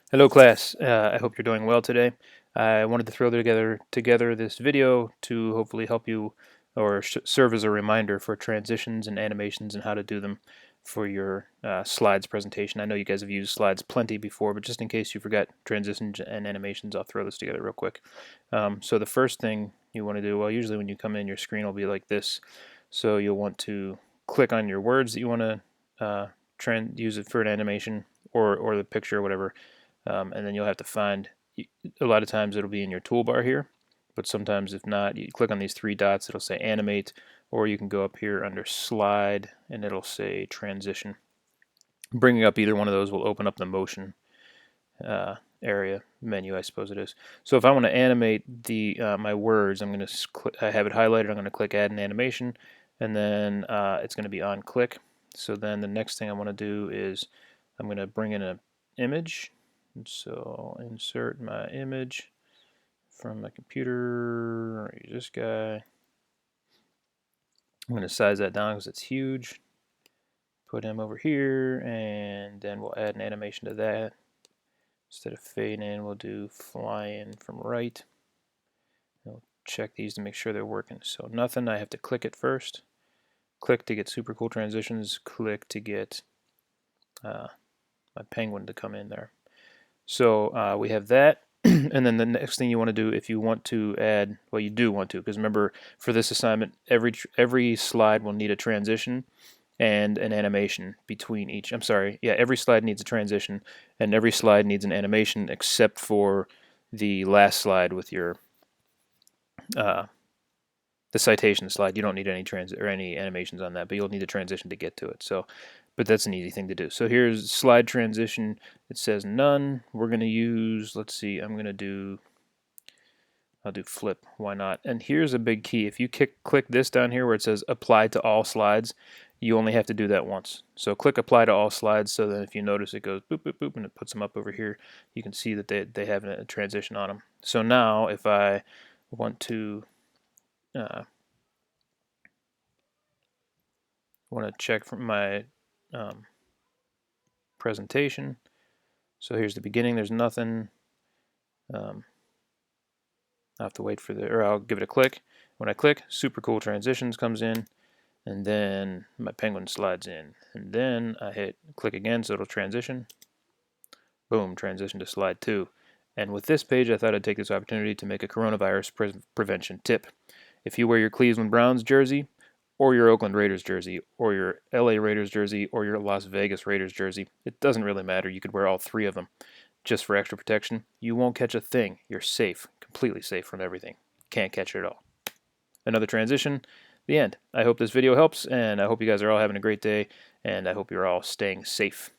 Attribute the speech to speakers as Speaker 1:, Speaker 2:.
Speaker 1: Hello class, I hope you're doing well today. I wanted to throw together this video to hopefully help you or serve as a reminder for transitions and animations and how to do them for your slides presentation. I know you guys have used slides plenty before, but just in case you forgot transitions and animations, I'll throw this together real quick. So the first thing you want to do, well, usually when you come in, your screen will be like this. So you'll want to click on your words that you want to use it for an animation or the picture or whatever. And then you'll have to find, a lot of times it'll be in your toolbar here, but sometimes if not, you click on these three dots, it'll say animate, or you can go up here under slide and it'll say transition. Bringing up either one of those will open up the motion area menu, I suppose it is. So if I want to animate the my words, I'm going to I have it highlighted. I'm going to click add an animation, and then it's going to be on click. So then the next thing I want to do is I'm going to bring in an image. So insert my image from my computer. Use this guy. I'm going to size that down because it's huge. Put him over here, and then we'll add an animation to that. Instead of fade in, we'll do fly in from right. We'll check these to make sure they're working. So nothing, I have to click it first. Click to get super cool transitions. Click to get my penguin to come in there. So we have that. And then the next thing you want to do, if you want to add, well, you do want to, because remember, for this assignment, every slide will need a transition and an animation between each. I'm sorry, yeah, every slide needs a transition, and every slide needs an animation except for the last slide with your the citation slide. You don't need any animations on that, but you'll need a transition to get to it. So, but that's an easy thing to do. So here's slide transition. It says none. We're going to use, let's see, I'll do flip, why not? And here's a big key. If you click this down here where it says apply to all slides, you only have to do that once. So click apply to all slides, so that if you notice it goes boop, boop, boop, and it puts them up over here, you can see that they have a transition on them. So now if I want to check from my presentation, so here's the beginning, there's nothing. I'll have to wait for or I'll give it a click. When I click, super cool transitions comes in, and then my penguin slides in, and then I hit click again so it'll transition. Boom, transition to slide 2. And with this page, I thought I'd take this opportunity to make a coronavirus prevention tip. If you wear your Cleveland Browns jersey, or your Oakland Raiders jersey, or your LA Raiders jersey, or your Las Vegas Raiders jersey, it doesn't really matter. You could wear all three of them just for extra protection. You won't catch a thing. You're safe, completely safe from everything. Can't catch it at all. Another transition, the end. I hope this video helps, and I hope you guys are all having a great day, and I hope you're all staying safe.